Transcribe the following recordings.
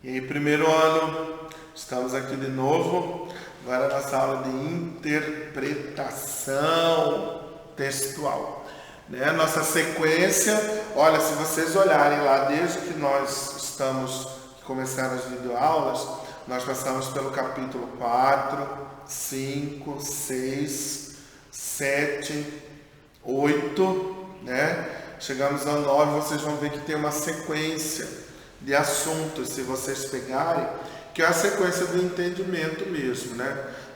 E aí, primeiro ano, estamos aqui de novo, agora na nossa aula de interpretação textual. Nossa sequência, olha, se vocês olharem lá, desde que nós começaram as videoaulas, nós passamos pelo capítulo 4, 5, 6, 7, 8, Chegamos ao 9, vocês vão ver que tem uma sequência de assuntos, se vocês pegarem, que é a sequência do entendimento mesmo,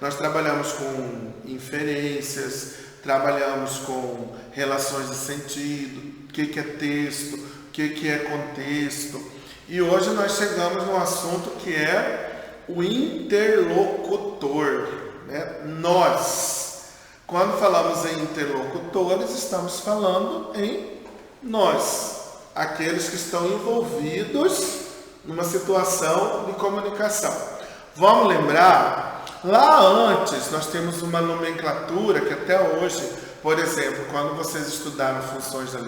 Nós trabalhamos com inferências, trabalhamos com relações de sentido, o que é texto, o que é contexto, e hoje nós chegamos num assunto que é o interlocutor, Nós. Quando falamos em interlocutores, estamos falando em nós, aqueles que estão envolvidos numa situação de comunicação. Vamos lembrar, lá antes nós temos uma nomenclatura que até hoje, por exemplo, quando vocês estudaram funções da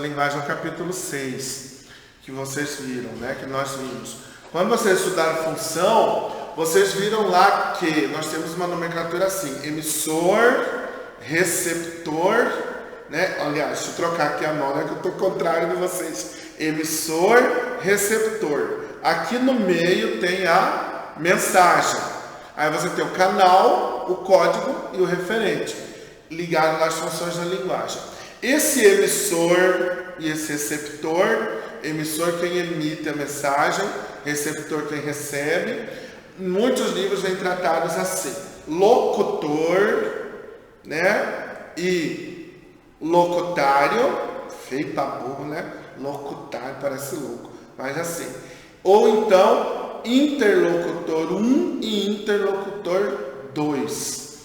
linguagem é o capítulo 6, que vocês viram, que nós vimos. Quando vocês estudaram função, vocês viram lá que nós temos uma nomenclatura assim, emissor, receptor, Aliás, deixa eu trocar aqui a mão, que eu estou contrário de vocês. Emissor, receptor. Aqui no meio tem a mensagem. Aí você tem o canal, o código e o referente, ligado nas funções da linguagem. Esse emissor e esse receptor, emissor quem emite a mensagem, receptor quem recebe, muitos livros vêm tratados assim. Locutor, e locutário, feio pra burro, Locutário, parece louco, mas assim. Ou então, interlocutor 1 e interlocutor 2.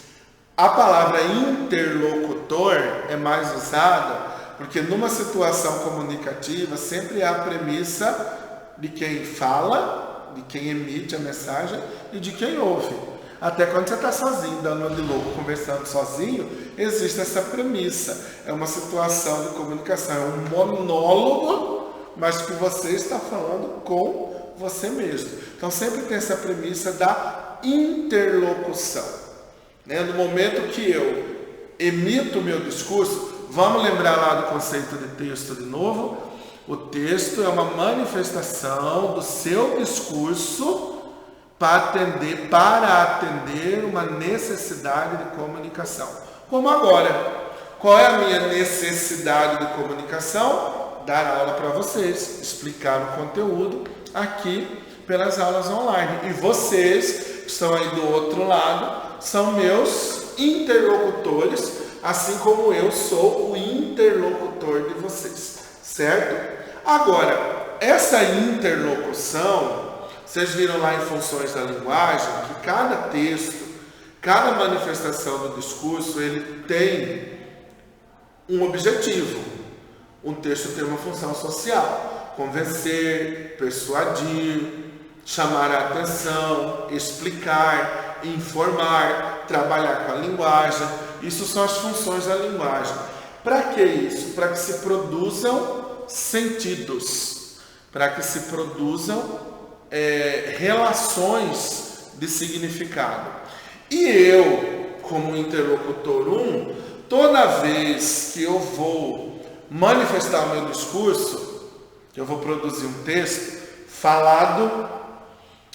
A palavra interlocutor é mais usada porque numa situação comunicativa sempre há a premissa de quem fala, de quem emite a mensagem e de quem ouve. Até quando você está sozinho, dando uma de louco, conversando sozinho, existe essa premissa. É uma situação de comunicação, é um monólogo, mas que você está falando com você mesmo. Então sempre tem essa premissa da interlocução. No momento que eu emito o meu discurso, vamos lembrar lá do conceito de texto de novo? O texto é uma manifestação do seu discurso para atender uma necessidade de comunicação. Como agora. Qual é a minha necessidade de comunicação? Dar aula para vocês, explicar o conteúdo aqui pelas aulas online. E vocês, que estão aí do outro lado, são meus interlocutores, assim como eu sou o interlocutor de vocês, certo? Agora, essa interlocução, vocês viram lá em funções da linguagem que cada texto, cada manifestação do discurso, ele tem um objetivo. Um texto tem uma função social: convencer, persuadir, chamar a atenção, explicar, informar, trabalhar com a linguagem. Isso são as funções da linguagem. Para que isso? Para que se produzam sentidos, para que se produzam relações de significado. E eu, como interlocutor 1, toda vez que eu vou manifestar o meu discurso, eu vou produzir um texto falado,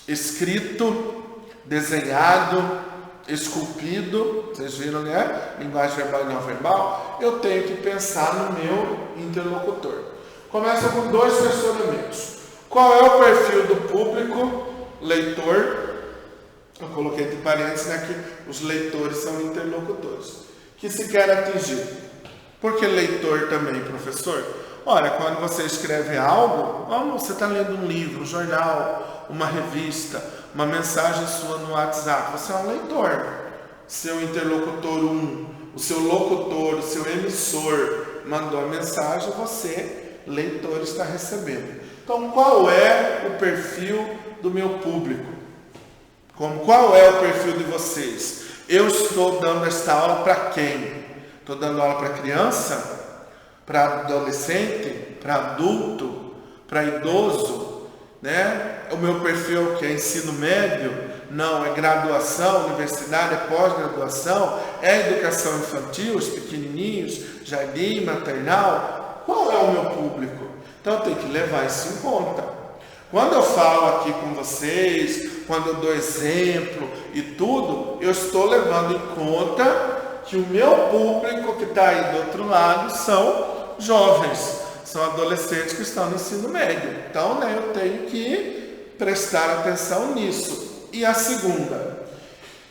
escrito, desenhado, esculpido, vocês viram, Linguagem verbal e não verbal. Eu tenho que pensar no meu interlocutor. Começa com 2 questionamentos. Qual é o perfil do público? Leitor. Eu coloquei entre parênteses, que os leitores são interlocutores. Que se quer atingir. Por que leitor também, professor? Ora, quando você escreve algo, você está lendo um livro, um jornal, uma revista, uma mensagem sua no WhatsApp, você é um leitor. Seu interlocutor 1, o seu locutor, o seu emissor mandou a mensagem, você, leitor, está recebendo. Então, qual é o perfil do meu público? Qual é o perfil de vocês? Eu estou dando esta aula para quem? Estou dando aula para criança? Para adolescente? Para adulto? Para idoso? né? O meu perfil que é ensino médio, não, é graduação, universidade, é pós-graduação, é educação infantil, os pequenininhos, jardim, maternal. Qual é o meu público? Então eu tenho que levar isso em conta. Quando eu falo aqui com vocês, quando eu dou exemplo e tudo, eu estou levando em conta que o meu público que está aí do outro lado são jovens, são adolescentes que estão no ensino médio. Então, né, eu tenho que prestar atenção nisso. E a segunda,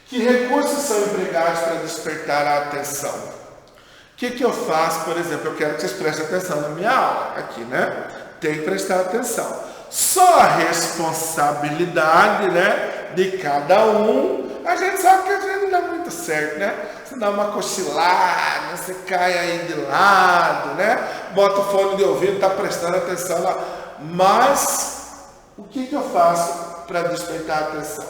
que recursos são empregados para despertar a atenção? O que eu faço, por exemplo, eu quero que vocês prestem atenção na minha aula aqui, né? Tem que prestar atenção. Só a responsabilidade, né, de cada um, a gente sabe que a gente não dá muito certo, né? Você dá uma cochilada, você cai aí de lado, né? Bota o fone de ouvido, está prestando atenção lá. Mas, o que eu faço para despertar a atenção?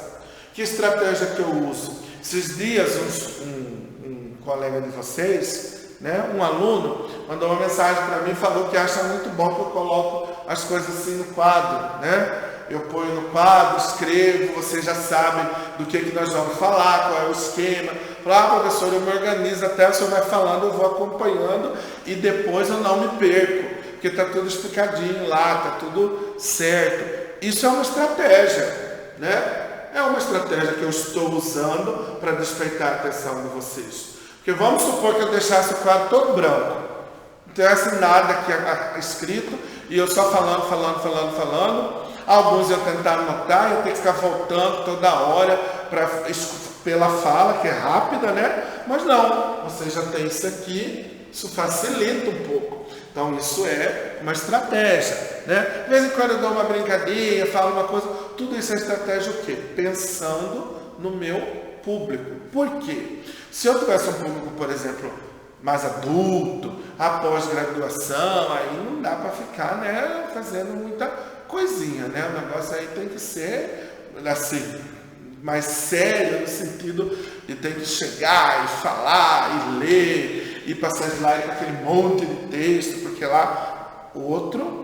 Que estratégia que eu uso? Esses dias, um colega de vocês, né, um aluno, mandou uma mensagem para mim e falou que acha muito bom que eu coloco as coisas assim no quadro, né? Eu ponho no quadro, escrevo, vocês já sabem do que nós vamos falar, qual é o esquema. Fala, professor, eu me organizo, até o senhor vai falando, eu vou acompanhando e depois eu não me perco, porque está tudo explicadinho lá, está tudo certo. Isso é uma estratégia, né? É uma estratégia que eu estou usando para despertar a atenção de vocês. Porque vamos supor que eu deixasse o quadro todo branco, não tivesse nada aqui escrito, e eu só falando. Alguns eu tentar anotar, eu tenho que ficar voltando toda hora pela fala, que é rápida, né? Mas não, você já tem isso aqui, isso facilita um pouco. Então isso é uma estratégia, né? De vez em quando eu dou uma brincadinha, falo uma coisa, tudo isso é estratégia o quê? Pensando no meu público. Por quê? Se eu tivesse um público, por exemplo, mais adulto, após graduação, aí não dá para ficar, né, fazendo muita coisinha, né? O negócio aí tem que ser assim, mais sério, no sentido de ter que chegar e falar e ler e passar slide com aquele monte de texto, porque lá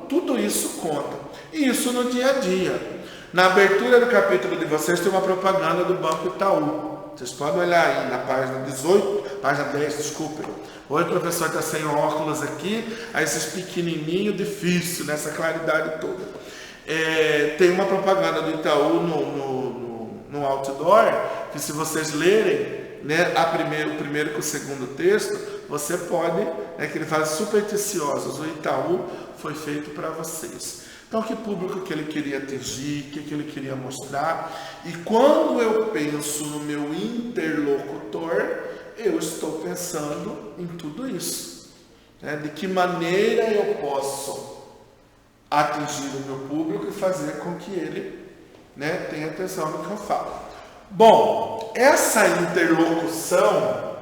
tudo isso conta. E isso no dia a dia. Na abertura do capítulo de vocês tem uma propaganda do Banco Itaú. Vocês podem olhar aí na página 18, página 10, desculpem. Hoje o professor está sem óculos aqui, aí esses pequenininhos, difícil, nessa claridade toda. Tem uma propaganda do Itaú no outdoor, que se vocês lerem, né, o primeiro com o segundo texto, você pode, que ele fala supersticiosos, o Itaú foi feito para vocês. Então, que público que ele queria atingir, o que ele queria mostrar. E quando eu penso no meu interlocutor, eu estou pensando em tudo isso. Né? De que maneira eu posso atingir o meu público e fazer com que ele, né, tenha atenção no que eu falo. Bom, essa interlocução,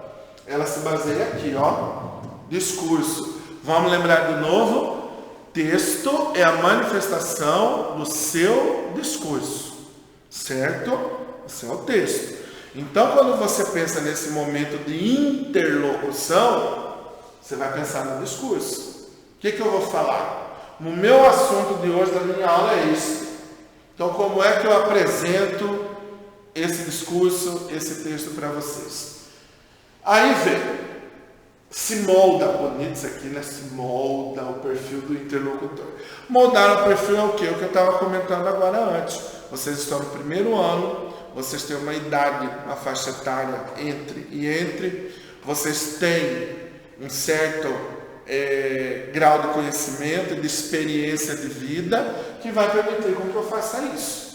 ela se baseia aqui, ó, discurso. Vamos lembrar de novo? Texto é a manifestação do seu discurso, certo? Esse é o texto. Então, quando você pensa nesse momento de interlocução, você vai pensar no discurso. O que eu vou falar? O meu assunto de hoje da minha aula é esse. Então, como é que eu apresento esse discurso, esse texto para vocês? Aí vem. Se molda, bonito isso aqui, né? Se molda o perfil do interlocutor. Moldar o perfil é o quê? O que eu estava comentando agora antes. Vocês estão no primeiro ano, vocês têm uma idade, uma faixa etária entre, vocês têm um certo grau de conhecimento, de experiência de vida, que vai permitir com que eu faça isso.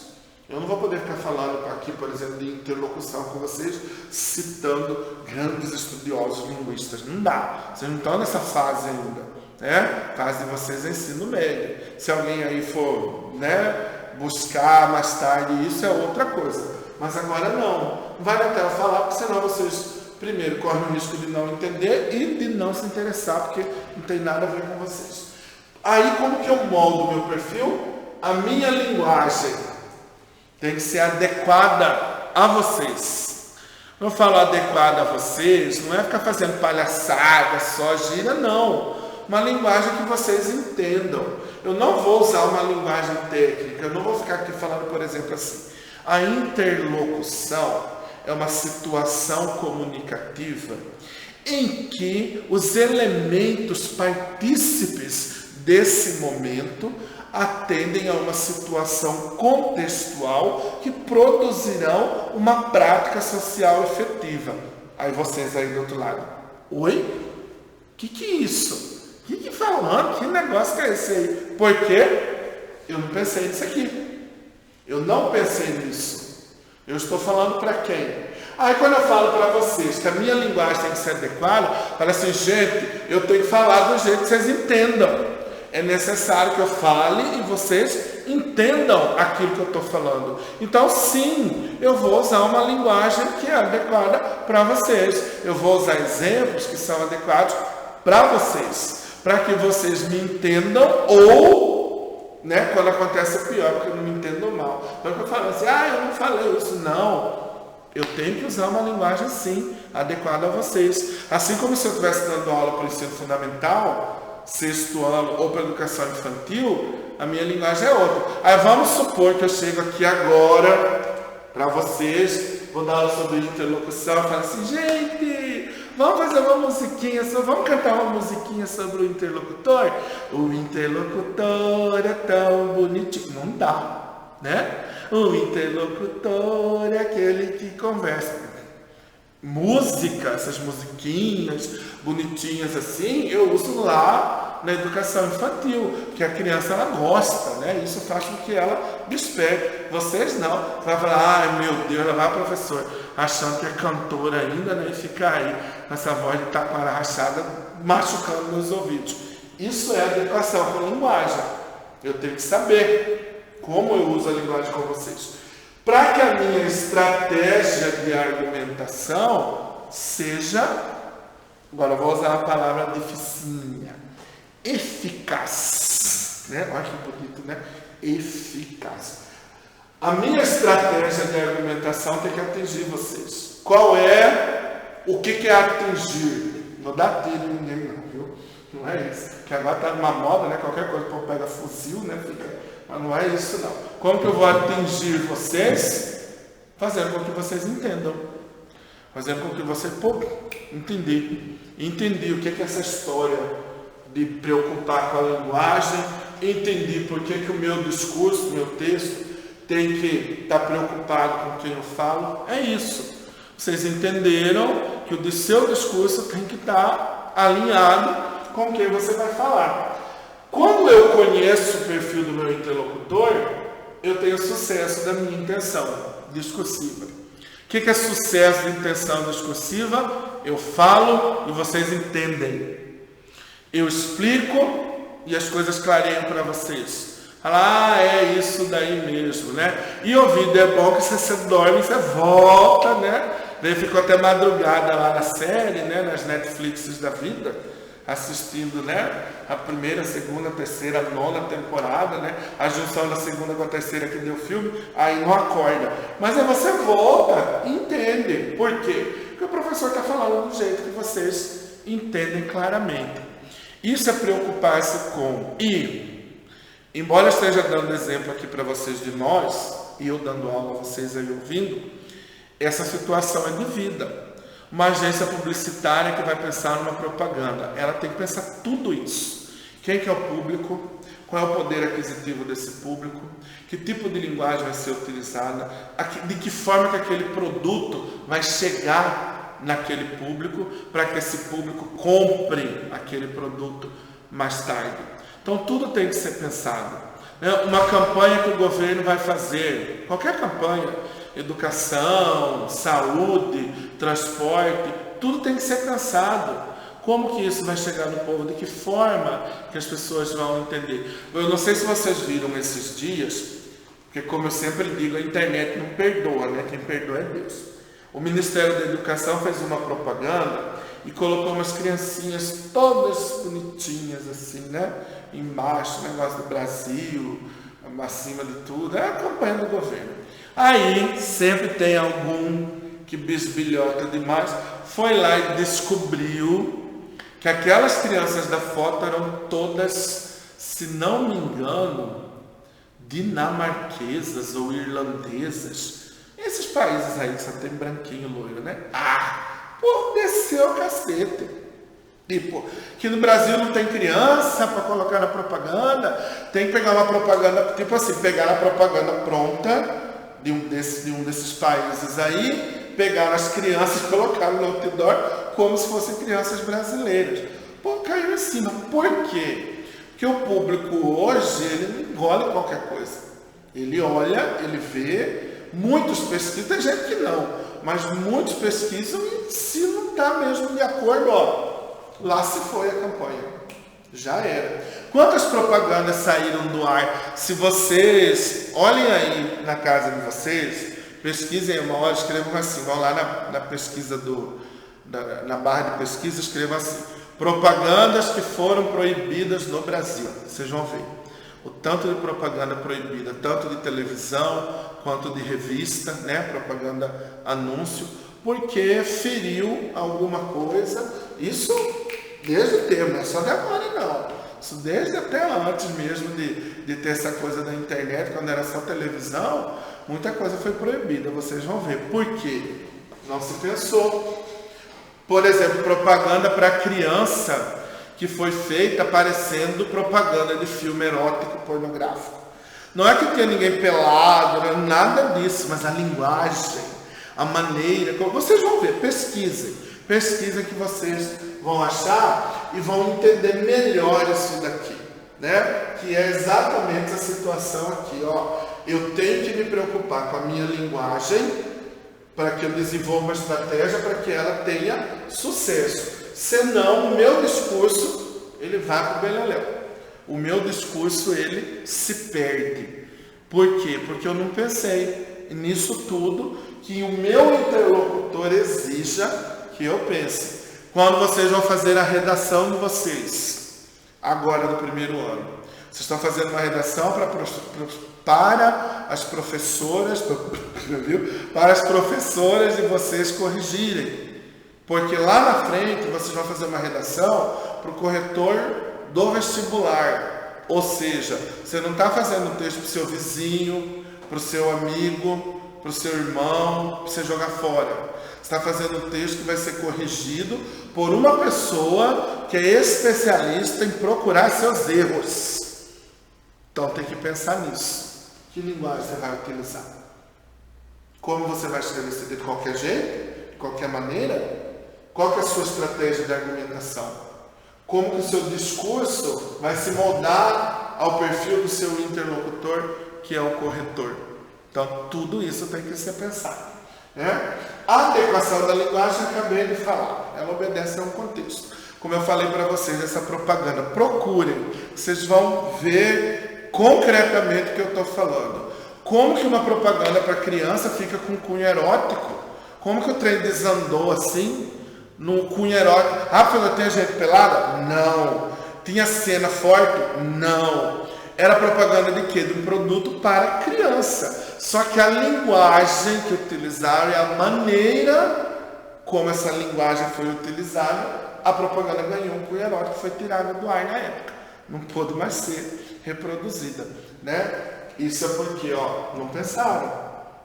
Eu não vou poder ficar falando aqui, por exemplo, de interlocução com vocês, citando grandes estudiosos linguistas. Não dá. Vocês não estão nessa fase ainda. Né? Fase de vocês é ensino médio. Se alguém aí for, né, buscar mais tarde, isso é outra coisa. Mas agora não. Não vale a pena falar, porque senão vocês, primeiro, correm o risco de não entender e de não se interessar, porque não tem nada a ver com vocês. Aí, como que eu moldo o meu perfil? A minha linguagem tem que ser adequada a vocês. Quando eu falo adequada a vocês, não é ficar fazendo palhaçada, só gíria, não. uma linguagem que vocês entendam. Eu não vou usar uma linguagem técnica, eu não vou ficar aqui falando, por exemplo, assim. A interlocução é uma situação comunicativa em que os elementos partícipes desse momento atendem a uma situação contextual que produzirão uma prática social efetiva. Aí vocês aí do outro lado, oi? Que é isso? Que falando? Que negócio que é esse aí? Por quê? Eu não pensei nisso aqui. Eu não pensei nisso. Eu estou falando para quem? Aí quando eu falo para vocês que a minha linguagem tem que ser adequada, fala assim, gente, eu tenho que falar do jeito que vocês entendam. É necessário que eu fale e vocês entendam aquilo que eu estou falando. Então, sim, eu vou usar uma linguagem que é adequada para vocês. Eu vou usar exemplos que são adequados para vocês, para que vocês me entendam ou, né, quando acontece o pior, porque eu não me entendo mal. Então, eu falo assim, eu não falei isso. Não. Eu tenho que usar uma linguagem, sim, adequada a vocês. Assim como se eu estivesse dando aula para o ensino fundamental, sexto ano ou para educação infantil, a minha linguagem é outra. Aí vamos supor que eu chego aqui agora para vocês, vou dar aula sobre interlocução, e falo assim, gente, vamos fazer uma musiquinha, vamos cantar uma musiquinha sobre o interlocutor? O interlocutor é tão bonitinho. Não dá, né? O interlocutor é aquele que conversa. Música, essas musiquinhas bonitinhas assim, eu uso lá na educação infantil, porque a criança ela gosta, né? Isso faz com que ela desperte. Vocês não. Vai falar, ai meu Deus, ela vai, professor, achando que é cantora ainda, né? E fica aí com essa voz de taquara rachada, machucando meus ouvidos. Isso é adequação com a linguagem. Eu tenho que saber como eu uso a linguagem com vocês. Para que a minha estratégia de argumentação seja, agora eu vou usar a palavra dificinha, eficaz, né? Olha que bonito, né? Eficaz. A minha estratégia de argumentação tem que atingir vocês. Qual é, o que é atingir? Não dá tiro em ninguém não, viu? Não é isso. Que agora está numa moda, né? Qualquer coisa, o povo pega fuzil, né? Mas não é isso não. Como que eu vou atingir vocês? Fazendo com que vocês entendam. Fazendo com que vocês, entendi o que é essa história de preocupar com a linguagem, entendi por que o meu discurso, meu texto, tem que estar preocupado com quem eu falo. É isso. Vocês entenderam que o seu discurso tem que estar alinhado com quem você vai falar. Quando eu conheço o perfil do meu interlocutor, eu tenho sucesso da minha intenção discursiva. O que é sucesso de intenção discursiva? Eu falo e vocês entendem. Eu explico e as coisas clareiam para vocês. Fala, é isso daí mesmo, né? E ouvido é bom que você dorme, você volta, né? Daí ficou até madrugada lá na série, né? Nas Netflixes da vida, assistindo, né? A primeira, segunda, terceira, nona temporada, né? A junção da segunda com a terceira que deu o filme, aí não acorda. Mas aí você volta e entende. Por quê? Porque o professor está falando do jeito que vocês entendem claramente. Isso é preocupar-se com. E, embora eu esteja dando exemplo aqui para vocês de nós, e eu dando aula a vocês aí ouvindo, essa situação é de vida. Uma agência publicitária que vai pensar numa propaganda, ela tem que pensar tudo isso. Quem que é o público? Qual é o poder aquisitivo desse público? Que tipo de linguagem vai ser utilizada? De que forma que aquele produto vai chegar naquele público para que esse público compre aquele produto mais tarde? Então tudo tem que ser pensado. Uma campanha que o governo vai fazer, qualquer campanha, educação, saúde, transporte, tudo tem que ser pensado. Como que isso vai chegar no povo? De que forma que as pessoas vão entender? Eu não sei se vocês viram esses dias, porque como eu sempre digo, a internet não perdoa, né? Quem perdoa é Deus. O Ministério da Educação fez uma propaganda e colocou umas criancinhas todas bonitinhas assim, né? Embaixo, negócio do Brasil, acima de tudo, é a campanha do governo. Aí sempre tem algum que bisbilhota demais, foi lá e descobriu que que aquelas crianças da foto eram todas, se não me engano, dinamarquesas ou irlandesas. Esses países aí que só tem branquinho loiro, né? Pô, desceu o cacete. Tipo, que no Brasil não tem criança para colocar na propaganda, tem que pegar uma propaganda, tipo assim, pegar a propaganda pronta de um desses países aí, pegar as crianças e colocar no outdoor como se fossem crianças brasileiras. Pô, caiu em cima. Por quê? Porque o público hoje, ele não engole qualquer coisa. Ele olha, ele vê, muitos pesquisam, tem gente que não, mas muitos pesquisam e se não está mesmo de acordo, lá se foi a campanha. Já era. Quantas propagandas saíram do ar? Se vocês olhem aí na casa de vocês, pesquisem uma hora, escrevam assim, vão lá na pesquisa na barra de pesquisa, escrevam assim: propagandas que foram proibidas no Brasil. Vocês vão ver o tanto de propaganda proibida, tanto de televisão quanto de revista, né? Propaganda, anúncio, porque feriu alguma coisa. Isso desde o tempo, não é só de agora não. Isso desde até antes mesmo de ter essa coisa da internet, quando era só televisão, muita coisa foi proibida. Vocês vão ver. Por quê? Não se pensou. Por exemplo, propaganda para criança que foi feita parecendo propaganda de filme erótico pornográfico. Não é que tenha ninguém pelado, não é nada disso, mas a linguagem, a maneira, vocês vão ver, pesquisem que vocês vão achar e vão entender melhor isso daqui, né? Que é exatamente a situação aqui, eu tenho que me preocupar com a minha linguagem para que eu desenvolva uma estratégia para que ela tenha sucesso. Senão, o meu discurso, ele vai para o beleléu. O meu discurso, ele se perde. Por quê? Porque eu não pensei nisso tudo que o meu interlocutor exija que eu pense. Quando vocês vão fazer a redação de vocês, agora do primeiro ano, vocês estão fazendo uma redação para as professoras, para as professoras de vocês corrigirem. Porque lá na frente vocês vão fazer uma redação para o corretor do vestibular. Ou seja, você não está fazendo um texto para o seu vizinho, para o seu amigo, para o seu irmão, para você jogar fora. Você está fazendo um texto que vai ser corrigido por uma pessoa que é especialista em procurar seus erros. Então tem que pensar nisso. Que linguagem você vai utilizar? Como você vai escrever isso de qualquer jeito? De qualquer maneira? Qual que é a sua estratégia de argumentação? Como que o seu discurso vai se moldar ao perfil do seu interlocutor, que é o corretor? Então, tudo isso tem que ser pensado, né? A adequação da linguagem, acabei de falar, ela obedece a um contexto. Como eu falei para vocês, essa propaganda, procurem, vocês vão ver concretamente o que eu estou falando. Como que uma propaganda para criança fica com cunho erótico? Como que o trem desandou assim? No cunho erótico. Tem gente pelada? Não. Tinha cena forte? Não. Era propaganda de quê? De um produto para criança. Só que a linguagem que utilizaram e a maneira como essa linguagem foi utilizada, a propaganda ganhou um cunho erótico, foi tirada do ar na época. Não pôde mais ser reproduzida, né? Isso é porque, não pensaram.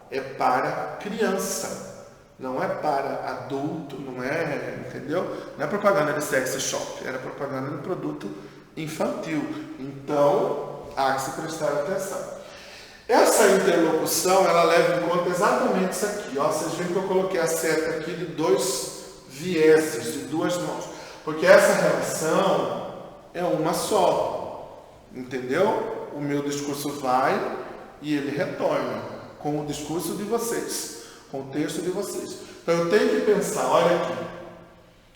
É para criança. Não é para adulto, não é, entendeu? Não é propaganda de sex shop, era propaganda de produto infantil. Então, há que se prestar atenção. Essa interlocução, ela leva em conta exatamente isso aqui. Vocês veem que eu coloquei a seta aqui de dois vieses, de duas mãos. Porque essa relação é uma só, entendeu? O meu discurso vai e ele retorna com o discurso de vocês. Com o texto de vocês. Então eu tenho que pensar, olha aqui,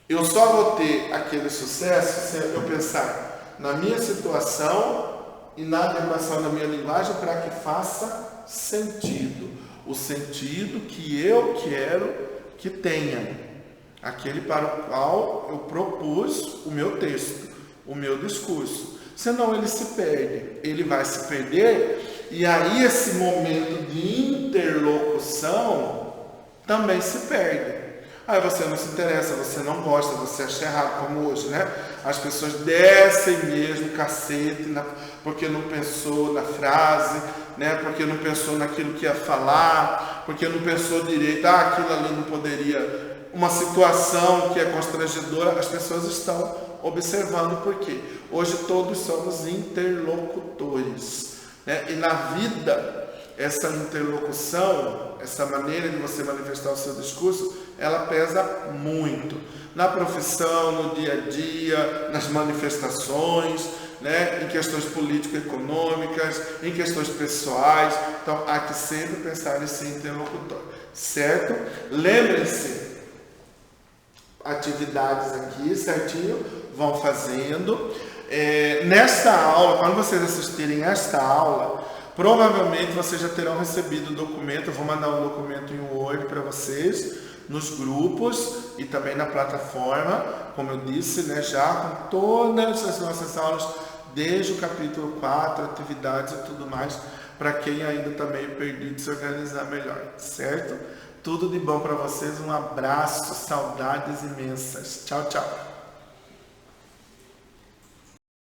eu só vou ter aquele sucesso se eu pensar na minha situação e na adequação da minha linguagem para que faça sentido. O sentido que eu quero que tenha. Aquele para o qual eu propus o meu texto, o meu discurso. Senão ele se perde. Ele vai se perder e aí esse momento de interlocução também se perde. Aí você não se interessa, você não gosta, você acha errado, como hoje, né? As pessoas descem mesmo cacete, porque não pensou na frase, né? Porque não pensou naquilo que ia falar, porque não pensou direito, aquilo ali não poderia. Uma situação que é constrangedora, as pessoas estão observando por quê. Hoje todos somos interlocutores, né? E na vida, essa interlocução, essa maneira de você manifestar o seu discurso, ela pesa muito. Na profissão, no dia a dia, nas manifestações, né? Em questões político-econômicas, em questões pessoais. Então, há que sempre pensar nesse interlocutor, certo? Lembrem-se, atividades aqui, certinho? Vão fazendo. Nesta aula, quando vocês assistirem esta aula, provavelmente vocês já terão recebido o documento. Eu vou mandar um documento em Word para vocês, nos grupos e também na plataforma, como eu disse, né, já com todas as nossas aulas, desde o capítulo 4, atividades e tudo mais, para quem ainda está meio perdido, se organizar melhor, certo? Tudo de bom para vocês, um abraço, saudades imensas. Tchau, tchau.